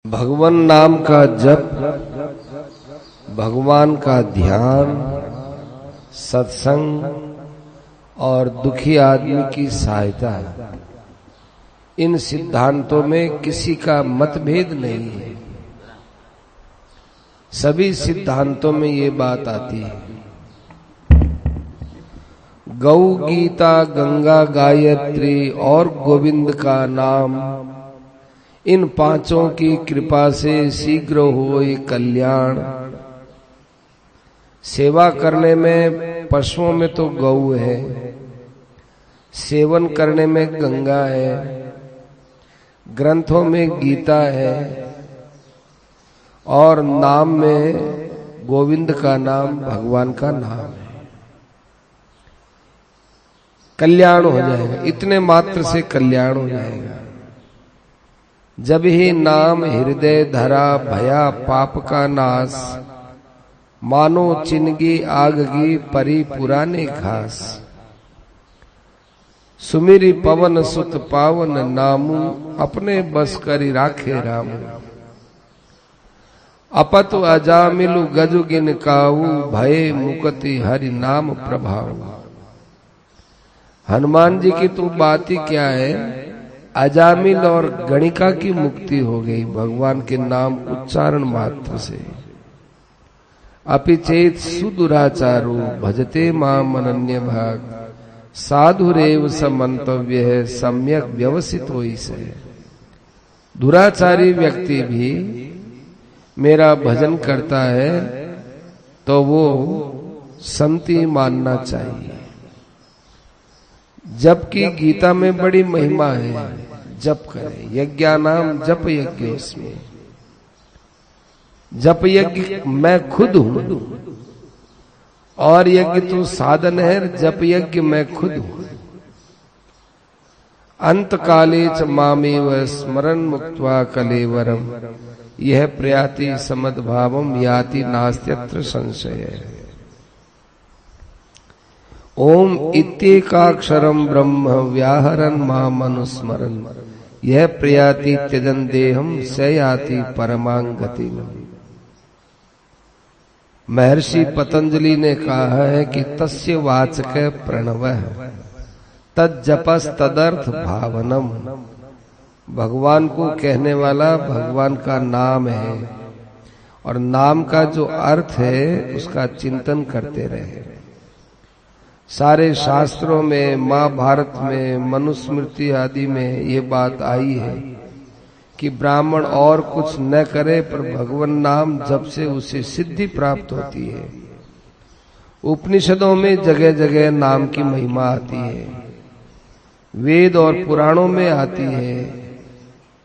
भगवान नाम का जप, भगवान का ध्यान, सत्संग और दुखी आदमी की सहायता, इन सिद्धांतों में किसी का मतभेद नहीं है। सभी सिद्धांतों में ये बात आती है। गौ, गीता, गंगा, गायत्री और गोविंद का नाम, इन पांचों की कृपा से शीघ्र होए कल्याण। सेवा करने में पशुओं में तो गौ है, सेवन करने में गंगा है, ग्रंथों में गीता है और नाम में गोविंद का नाम, भगवान का नाम है। कल्याण हो जाएगा, इतने मात्र से कल्याण हो जाएगा। जब ही नाम हृदय धरा भया पाप का नाश, मानो चिनगी आगगी परी पुराने घास। सुमिरी पवन सुत पावन नामू, अपने बस करी राखे रामू। अपतु अजामिलु गजु गिन काऊ, भय मुकति हरि नाम प्रभाव। हनुमान जी की तो बात ही क्या है, अजामिल और गणिका की मुक्ति हो गई भगवान के नाम उच्चारण मात्र से। अपिचेत सुदुराचारो भजते माम अनन्य भाग, साधुरेव समंतव्य है सम्यक व्यवसित होई से। दुराचारी व्यक्ति भी मेरा भजन करता है तो वो संति मानना चाहिए। जबकि गीता में बड़ी महिमा है, जप करें, यज्ञानाम जप यज्ञ। उसमें जप यज्ञ मैं खुद हूं और यज्ञ तो साधन है, जप यज्ञ मैं खुद हूं। अंत काले च मामेव स्मरण मुक्त्वा कलेवरम, यह प्रयाति समद्भावम याति नास्त्यत्र संशय। ओम इत्येकाक्षरम ब्रह्म व्याहरन माम अनुस्मरन, यह प्रयाति त्यजन देहम स याति परमां गति। महर्षि पतंजलि ने कहा है कि तस्य वाचक प्रणवः तज्जपस तदर्थ भावनम। भगवान को कहने वाला भगवान का नाम है और नाम का जो अर्थ है उसका चिंतन करते रहे। सारे शास्त्रों में, महाभारत में, मनुस्मृति आदि में ये बात आई है कि ब्राह्मण और कुछ न करे पर भगवान नाम जप से उसे सिद्धि प्राप्त होती है। उपनिषदों में जगह जगह नाम की महिमा आती है, वेद और पुराणों में आती है।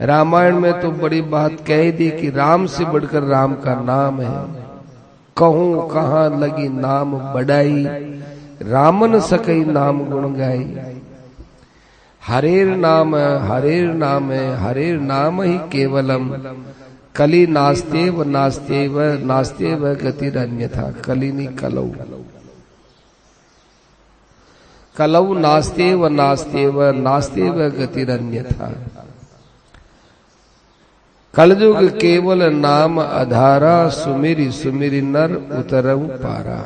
रामायण में तो बड़ी बात कह दी कि राम से बढ़कर राम का नाम है। कहूं कहां लगी नाम बढ़ाई, रामन सकई नाम गुण गाई। हरेर नाम हरेर नाम ही केवलम, कली नास्तेव नास्तेव नास्तेव गतिरन्यथा। कलिनी कलौ कलौ नास्तेव नास्तेव नास्तेव गतिरन्यथा। कलयुग केवल नाम आधारा, सुमिरी सुमिरी नर उतरऊ पारा।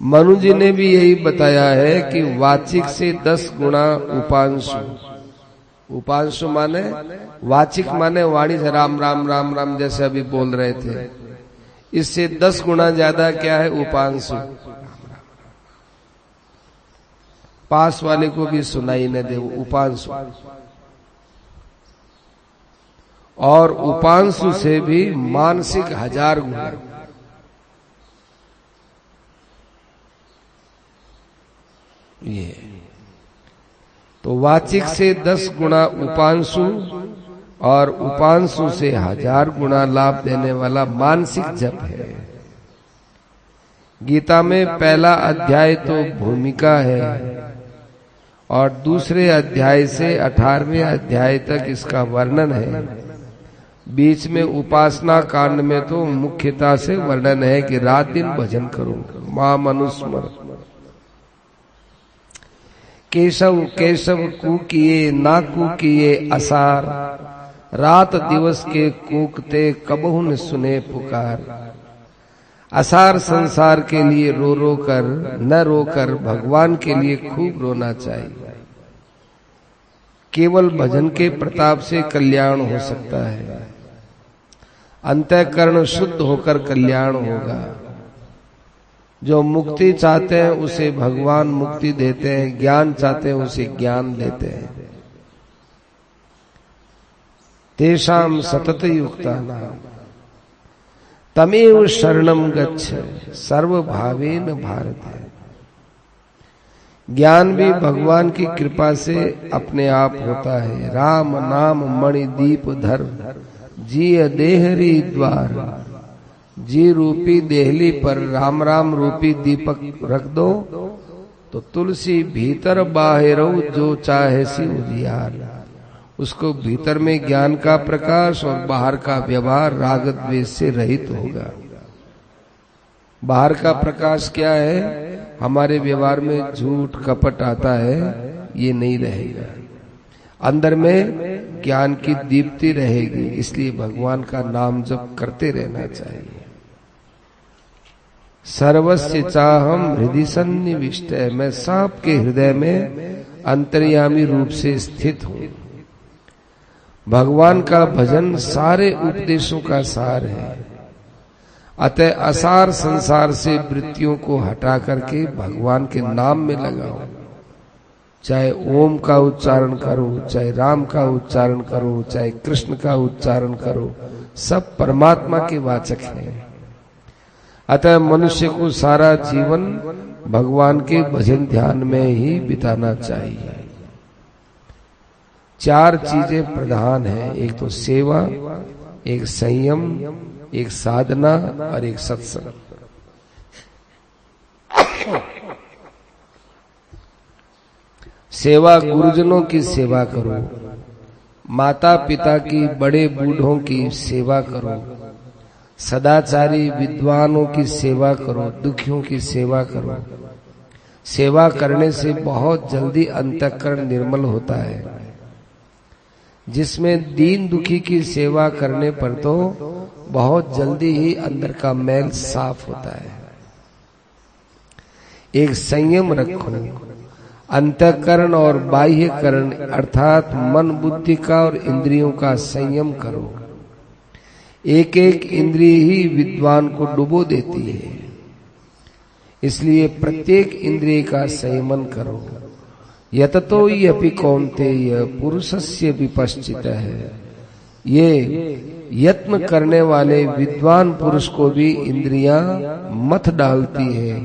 मनु जी ने भी यही बताया है कि वाचिक से 10 गुणा उपांशु। उपांशु माने वाचिक माने वाणी से राम राम राम राम जैसे अभी बोल रहे थे, इससे 10 गुणा ज्यादा क्या है उपांशु। पास वाले को भी सुनाई न दे उपांशु। और उपांशु से भी मानसिक 1000 गुना। ये तो वाचिक से 10 गुना उपांशु और उपांशु से 1000 गुना लाभ देने वाला मानसिक जप है। गीता में पहला अध्याय तो भूमिका है और दूसरे अध्याय से 18वें अध्याय तक इसका वर्णन है। बीच में उपासना कांड में तो मुख्यता से वर्णन है कि रात दिन भजन करो, मां मनुस्मर। केशव केशव कूकिए ना कूकिए असार, रात दिवस के कूकते कबहु न सुने पुकार। असार संसार के लिए रो रो कर न रोकर भगवान के लिए खूब रोना चाहिए। केवल भजन के प्रताप से कल्याण हो सकता है। अंतःकरण शुद्ध होकर कल्याण होगा। जो मुक्ति चाहते हैं उसे भगवान मुक्ति देते हैं, ज्ञान चाहते हैं उसे ज्ञान देते हैं। तेषाम सतत युक्तानाम तमेव शरणम गच्छ सर्वभावेन भारत। ज्ञान भी भगवान की कृपा से अपने आप होता है। राम नाम मणि दीप धर जिय देहरी द्वार। जी रूपी देहली पर राम राम रूपी दीपक रख दो तो तुलसी भीतर बाहरो जो चाहे सी उजियार। उसको भीतर में ज्ञान का प्रकाश और बाहर का व्यवहार राग द्वेष से रहित होगा। बाहर का प्रकाश क्या है? हमारे व्यवहार में झूठ कपट आता है, ये नहीं रहेगा। अंदर में ज्ञान की दीप्ति रहेगी। इसलिए भगवान का नाम जप करते रहना चाहिए। सर्वस्य चाहम हृदय सन्निविष्ट, मैं सबके हृदय में अंतर्यामी रूप से स्थित हूं। भगवान का भजन सारे उपदेशों का सार है। अतः असार संसार से वृत्तियों को हटा करके भगवान के नाम में लगाओ। चाहे ओम का उच्चारण करो, चाहे राम का उच्चारण करो, चाहे कृष्ण का उच्चारण करो, सब परमात्मा के वाचक हैं। अतः मनुष्य को सारा जीवन भगवान के भजन ध्यान में ही बिताना चाहिए। चार चीजें प्रधान हैं। एक तो सेवा, एक संयम, एक साधना और एक सत्संग। सेवा, गुरुजनों की सेवा करो, माता पिता की, बड़े बूढ़ों की सेवा करो, सदाचारी विद्वानों की सेवा करो, दुखियों की सेवा करो। सेवा करने से बहुत जल्दी अंतःकरण निर्मल होता है। जिसमें दीन दुखी की सेवा करने पर तो बहुत जल्दी ही अंदर का मैल साफ होता है। एक संयम रखो, अंतःकरण और बाह्यकरण अर्थात मन बुद्धि का और इंद्रियों का संयम करो। एक एक इंद्रिय ही विद्वान को डुबो देती है। इसलिए प्रत्येक इंद्रिय का संयमन करो। यततो यपि कौन्तेय पुरुषस्य विपश्चित है। ये यत्न करने वाले विद्वान पुरुष को भी इंद्रियां मथ डालती है।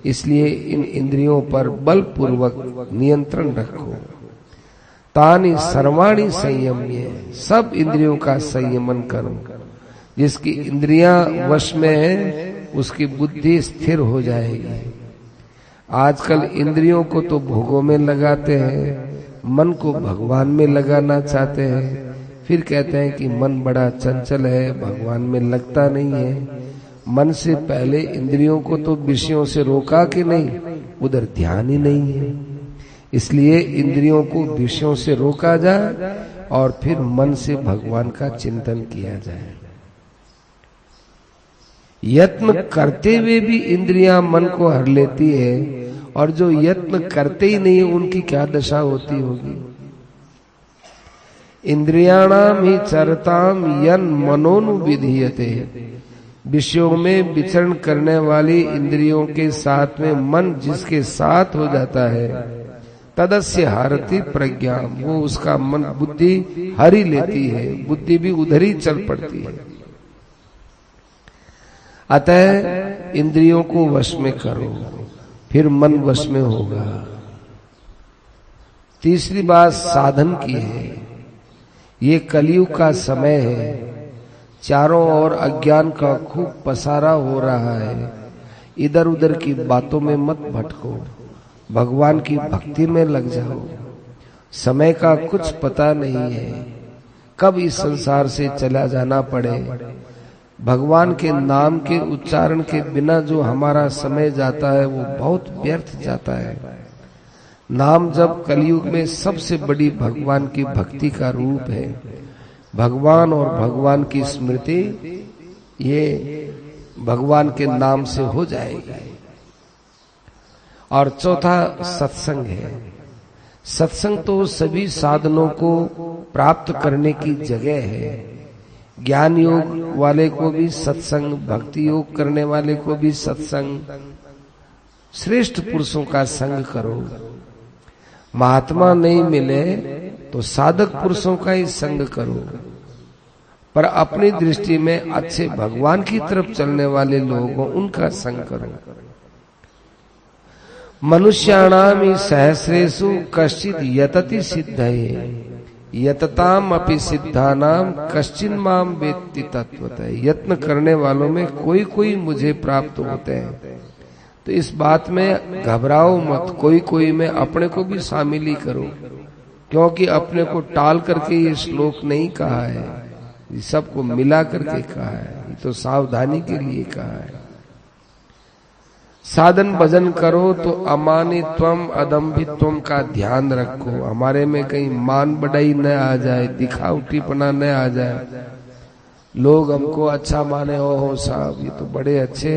इसलिए इन इंद्रियों पर बलपूर्वक नियंत्रण रखो। तानि सर्वाणि संयम्य, सब इंद्रियों का संयमन करो। जिसकी इंद्रियां वश में है उसकी बुद्धि स्थिर हो जाएगी। आजकल इंद्रियों को तो भोगों में लगाते हैं, मन को भगवान में लगाना चाहते हैं। फिर कहते हैं कि मन बड़ा चंचल है, भगवान में लगता नहीं है। मन से पहले इंद्रियों को तो विषयों से रोका कि नहीं, उधर ध्यान ही नहीं है। इसलिए इंद्रियों को विषयों से रोका जाए और फिर मन से भगवान का चिंतन किया जाए। यत्न करते हुए भी इंद्रियां मन को हर लेती है, और जो यत्न करते ही नहीं उनकी क्या दशा होती होगी। इंद्रियाणाम ही चरताम यन मनोनुविधीयते, विषयों में विचरण करने वाली इंद्रियों के साथ में मन जिसके साथ हो जाता है, तदस्य हारति प्रज्ञा, वो उसका मन बुद्धि हरी लेती है, बुद्धि भी उधर ही चल पड़ती है। अतः इंद्रियों को वश में करो, फिर मन वश में होगा। तीसरी बात साधन की है। ये कलयुग का समय है, चारों ओर अज्ञान का खूब पसारा हो रहा है। इधर उधर की बातों में मत भटको, भगवान की भक्ति में लग जाओ। समय का कुछ पता नहीं है, कब इस संसार से चला जाना पड़े। भगवान के नाम के उच्चारण के बिना जो हमारा समय जाता है वो बहुत व्यर्थ जाता है। नाम जप कलयुग में सबसे बड़ी भगवान की भक्ति का रूप है। भगवान और भगवान की स्मृति ये भगवान के नाम से हो जाएगी। और चौथा सत्संग है। सत्संग तो सभी साधनों को प्राप्त करने की जगह है। ज्ञान योग वाले को भी सत्संग, भक्ति योग करने वाले को भी सत्संग। श्रेष्ठ पुरुषों का संग करो। महात्मा नहीं मिले तो साधक पुरुषों का ही संग करो, पर अपनी दृष्टि में अच्छे भगवान की तरफ चलने वाले लोग हों उनका संग करो। मनुष्याणाम ही सहस्रेषु कश्चित यतति सिद्धये यतताम अपि सिद्धानाम कश्चिन माम वेत्ति तत्वतः। यत्न करने वालों में कोई कोई मुझे प्राप्त होते हैं। तो इस बात में घबराओ मत, कोई कोई में अपने को भी शामिल ही करो, क्योंकि अपने को टाल करके ये श्लोक नहीं कहा है, ये सबको मिला करके कहा है, ये तो सावधानी के लिए कहा है। साधन भजन करो तो अमानित्वम अदम्भित्वम का ध्यान रखो। हमारे में कहीं मान बढ़ाई न आ जाए, दिखावटीपना न आ जाए, लोग हमको अच्छा माने, हो साहब ये तो बड़े अच्छे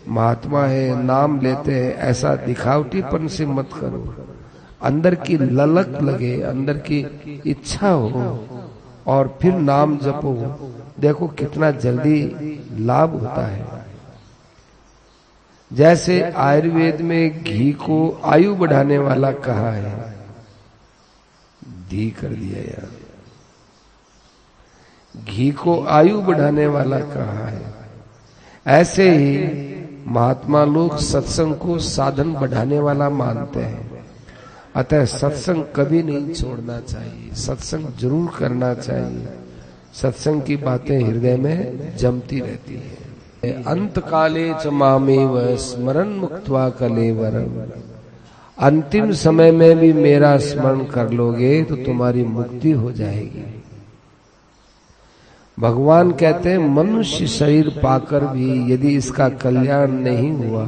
महात्मा है, नाम लेते हैं, ऐसा दिखावटीपन से मत करो। अंदर की ललक लगे, अंदर की इच्छा हो और फिर नाम जपो, देखो कितना जल्दी लाभ होता है। जैसे आयुर्वेद में घी को आयु बढ़ाने वाला कहा है, घी कर दिया यार, घी को आयु बढ़ाने वाला कहा है। ऐसे ही महात्मा लोग सत्संग को साधन बढ़ाने वाला मानते हैं। अतः सत्संग कभी नहीं छोड़ना चाहिए, सत्संग जरूर करना चाहिए। सत्संग की बातें हृदय में जमती रहती है। अंत काले च मामेव स्मरण मुक्त्वा कलेवरम। अंतिम समय में भी मेरा स्मरण कर लोगे तो तुम्हारी मुक्ति हो जाएगी। भगवान कहते हैं मनुष्य शरीर पाकर भी यदि इसका कल्याण नहीं हुआ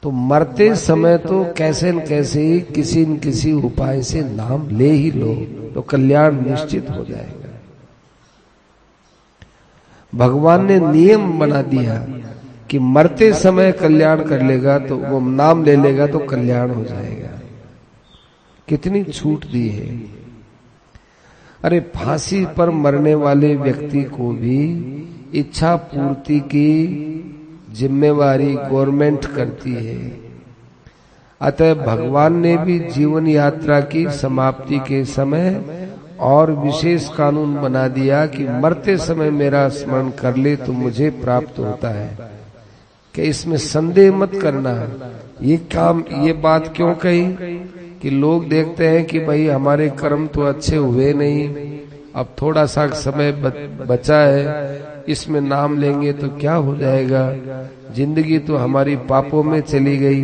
तो मरते समय तो कैसे न कैसे ही किसी न किसी उपाय से नाम ले ही लो तो कल्याण निश्चित हो जाएगा। भगवान ने नियम बना दिया कि मरते समय कल्याण कर लेगा तो वो नाम ले लेगा तो कल्याण हो जाएगा। कितनी छूट दी है। अरे फांसी पर मरने वाले व्यक्ति को भी इच्छा पूर्ति की जिम्मेवारी गवर्नमेंट करती है। अतः भगवान ने भी जीवन यात्रा की समाप्ति के समय और विशेष कानून बना दिया कि मरते समय मेरा स्मरण कर ले तो मुझे प्राप्त होता है। कि इसमें संदेह मत करना। ये काम, ये बात क्यों कही कि लोग देखते हैं कि भाई हमारे कर्म तो अच्छे हुए नहीं, अब थोड़ा सा समय बचा है, इसमें नाम लेंगे तो क्या हो जाएगा, जिंदगी तो हमारी पापों में चली गई।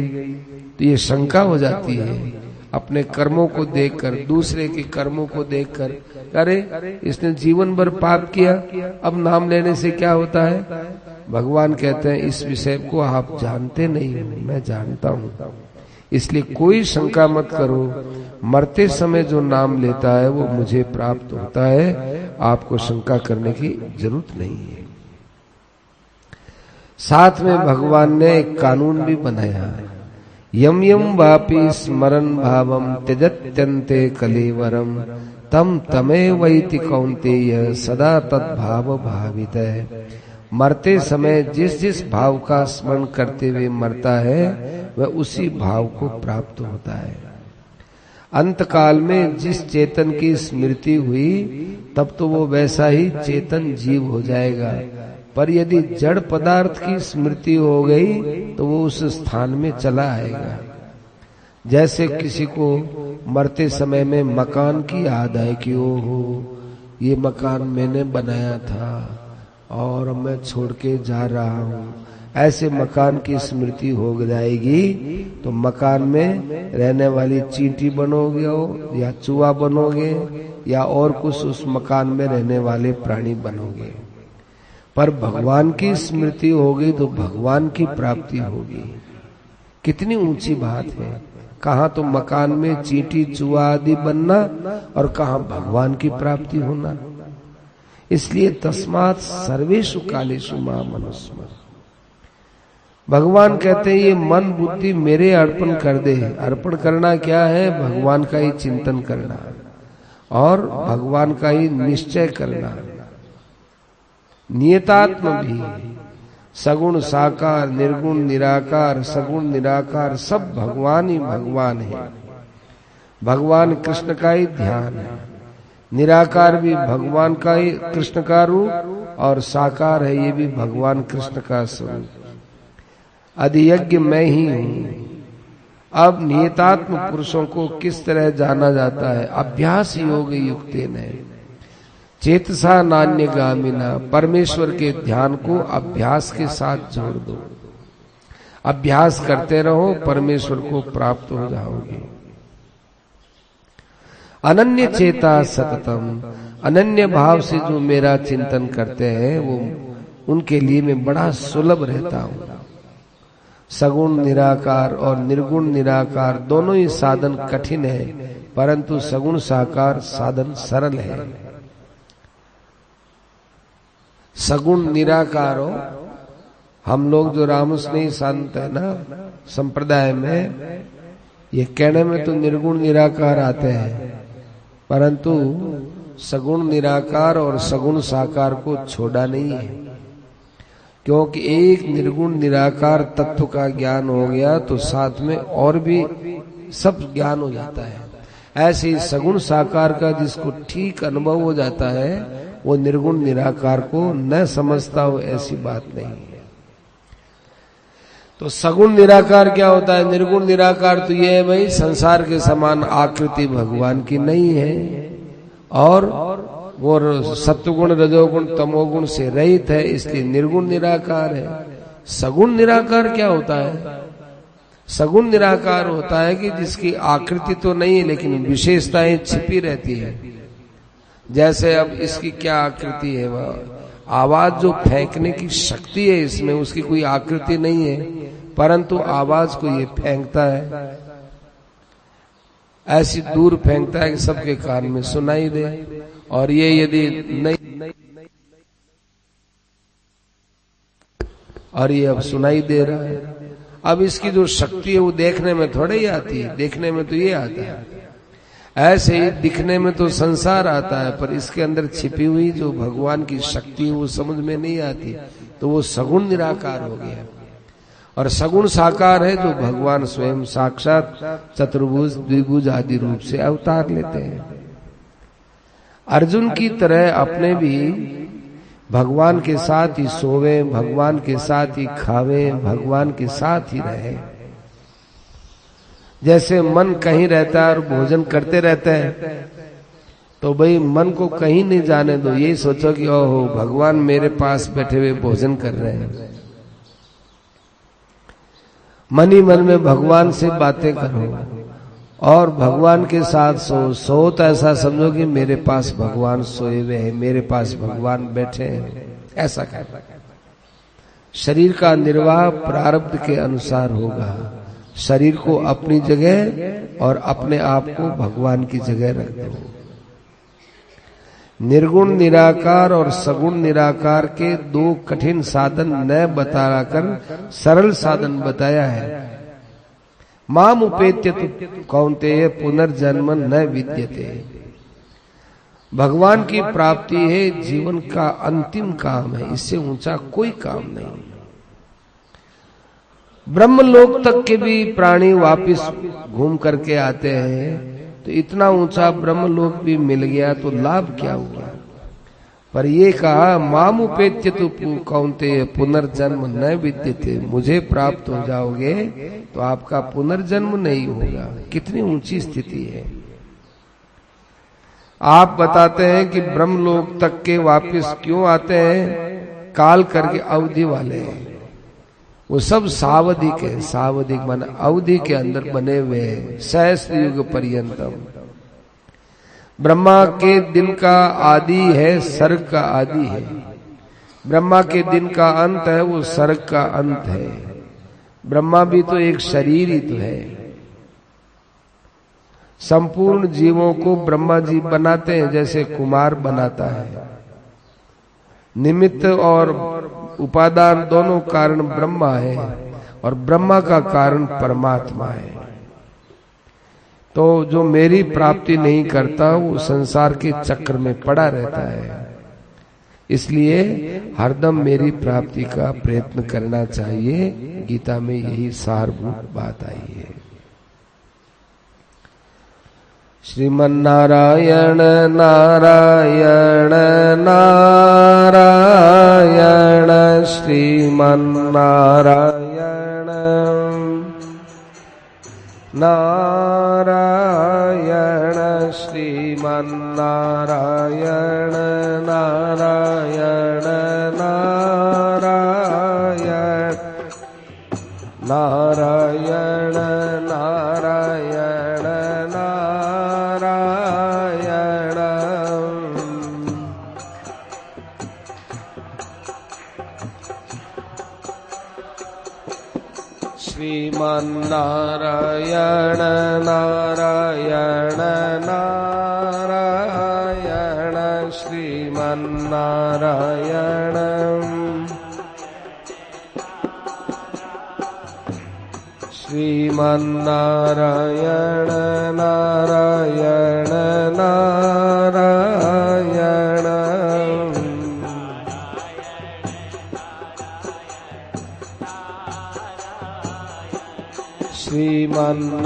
तो ये शंका हो जाती है अपने कर्मों को देखकर, दूसरे के कर्मों को देखकर, अरे इसने जीवन भर पाप किया, अब नाम लेने से क्या होता है। भगवान कहते हैं इस विषय को आप जानते नहीं हो, मैं जानता हूँ, इसलिए कोई शंका मत करो। मरते समय जो नाम लेता है वो मुझे प्राप्त होता है, आपको शंका करने की जरूरत नहीं है। साथ में भगवान ने एक कानून भी बनाया है, यम यम वापि स्मरण भावम त्यजत्यन्ते कलेवरम तम तमे वैति कौन्तेय सदा तद्भाव भावित है। मरते समय जिस जिस भाव का स्मरण करते हुए मरता है वह उसी भाव को प्राप्त होता है। अंत काल में जिस चेतन की स्मृति हुई तब तो वो वैसा ही चेतन जीव हो जाएगा, पर यदि जड़ पदार्थ की स्मृति हो गई तो वो उस स्थान में चला आएगा। जैसे किसी को मरते समय में मकान की याद आए कि ओहो ये मकान मैंने बनाया था और मैं छोड़ के जा रहा हूँ, ऐसे मकान की स्मृति हो जाएगी तो मकान में रहने वाली चींटी बनोगे या चूहा बनोगे या और कुछ उस मकान में रहने वाले प्राणी बनोगे। पर भगवान की स्मृति होगी तो भगवान की प्राप्ति होगी। कितनी ऊंची बात है। कहाँ तो मकान में चींटी चूहा आदि बनना और कहाँ भगवान की प्राप्ति होना। इसलिए तस्मात् सर्वेषु कालेषु माम अनुस्मर। भगवान कहते हैं ये मन बुद्धि मेरे अर्पण कर दे। अर्पण करना क्या है? भगवान का ही चिंतन करना और भगवान का ही निश्चय करना। नियतात्म भी सगुण साकार निर्गुण निराकार सगुण निराकार सब भगवान ही भगवान है। भगवान कृष्ण का ही ध्यान है। निराकार भी भगवान का ही कृष्ण का रूप और साकार है ये भी भगवान कृष्ण का स्वरूप। अधियज्ञ मैं ही हूं। अब नियतात्म पुरुषों को किस तरह जाना जाता है? अभ्यास योग युक्तेन चेतसा नान्य गामिना। परमेश्वर के ध्यान को अभ्यास के साथ जोड़ दो। अभ्यास करते रहो, परमेश्वर को प्राप्त हो जाओगे। अनन्य चेता सततम। अनन्य भाव से जो मेरा चिंतन करते हैं वो उनके लिए मैं बड़ा सुलभ रहता हूं। सगुण निराकार और निर्गुण निराकार दोनों ही साधन कठिन है, परंतु सगुण साकार साधन सरल है। सगुण निराकार हो, हम लोग जो रामस्नेही संत है ना संप्रदाय में, ये कहने में तो निर्गुण निराकार आते हैं, परंतु सगुण निराकार और सगुण साकार को छोड़ा नहीं है। क्योंकि एक निर्गुण निराकार तत्व का ज्ञान हो गया तो साथ में और भी सब ज्ञान हो जाता है। ऐसे ही सगुण साकार का जिसको ठीक अनुभव हो जाता है वो निर्गुण निराकार को न समझता हो, ऐसी बात नहीं है। तो सगुण निराकार क्या होता है? निर्गुण निराकार तो ये है भाई संसार के समान आकृति भगवान की नहीं है और वो सत्वगुण रजोगुण तमोगुण से रहित है, इसलिए निर्गुण निराकार है। सगुण निराकार क्या होता है? सगुण निराकार होता है कि जिसकी आकृति तो नहीं है लेकिन विशेषताएं छिपी रहती है। जैसे अब इसकी क्या आकृति है? वह आवाज जो फेंकने की शक्ति है इसमें, उसकी कोई आकृति नहीं है, परंतु आवाज को ये फेंकता है, ऐसी दूर फेंकता है कि सबके कान में सुनाई दे। और ये यदि नहीं और ये अब सुनाई दे रहा है। अब इसकी जो शक्ति है वो देखने में थोड़े ही आती है, देखने में तो ये आता है। ऐसे ही दिखने में तो संसार आता है, पर इसके अंदर छिपी हुई जो भगवान की शक्ति है वो समझ में नहीं आती, तो वो सगुण निराकार हो गया। और सगुण साकार है जो भगवान स्वयं साक्षात चतुर्भुज द्विभुज आदि रूप से अवतार लेते हैं। अर्जुन की तरह अपने भी भगवान के साथ ही सोवे, भगवान के साथ ही खावे, भगवान के साथ ही रहे। जैसे मन कहीं रहता है और भोजन करते रहते हैं, तो भाई मन को कहीं नहीं जाने दो, यही सोचो कि ओहो भगवान मेरे पास बैठे हुए भोजन कर रहे हैं। मन ही मन में भगवान से बातें करो और भगवान के साथ सो तो ऐसा समझो कि मेरे पास भगवान सोए हुए हैं, मेरे पास भगवान बैठे हैं, ऐसा कहना। शरीर का निर्वाह प्रारब्ध के अनुसार होगा। शरीर को अपनी जगह और अपने आप को भगवान की जगह रख दो। निर्गुण निराकार और सगुण निराकार के दो कठिन साधन न बताकर सरल साधन बताया है। माम उपेत्यतु कौन्तेय पुनर्जन्म न विद्यते। भगवान की प्राप्ति है जीवन का अंतिम काम है, इससे ऊंचा कोई काम नहीं। ब्रह्मलोक तक के भी प्राणी वापिस घूम करके आते हैं, तो इतना ऊंचा ब्रह्मलोक भी मिल गया तो लाभ क्या हुआ? पर ये कहा मामुपेत्यतु कौन्तेय पुनर्जन्म न विद्यते। मुझे प्राप्त हो जाओगे तो आपका पुनर्जन्म नहीं होगा। कितनी ऊंची स्थिति है। आप बताते हैं कि ब्रह्मलोक तक के वापिस क्यों आते हैं? काल करके अवधि वाले हैं, वो सब सावधिक है। सावधिक माना अवधि के अंदर बने हुए हैं, सहस्त्र युग पर्यंतम। ब्रह्मा के दिन का आदि है, सर्ग का आदि है। ब्रह्मा के दिन का अंत है, वो सर्ग का अंत है। ब्रह्मा भी तो एक शरीर ही तो है। संपूर्ण जीवों को ब्रह्मा जी बनाते हैं, जैसे कुम्हार बनाता है। निमित्त और उपादान दोनों कारण ब्रह्मा है और ब्रह्मा का कारण परमात्मा है। तो जो मेरी प्राप्ति नहीं करता वो संसार के चक्र में पड़ा रहता है। इसलिए हरदम मेरी प्राप्ति का प्रयत्न करना चाहिए। गीता में यही सारभूत बात आई है। श्रीमन्नारायण नारायण नारायण श्रीमन्नारायण नारायण श्रीमन्नारायण नारायण नारायण नारायण नारायण नारायण श्रीमन्नारायण नारायण नारायण श्रीमन्नारायण श्रीमन्नारायण नारायण नारायण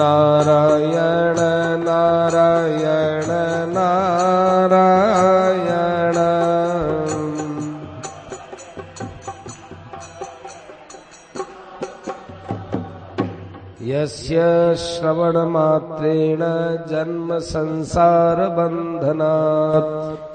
श्रीमन्नारायण नारायण नारायण यस्य श्रवणमात्रेण जन्म संसार बन्धनात्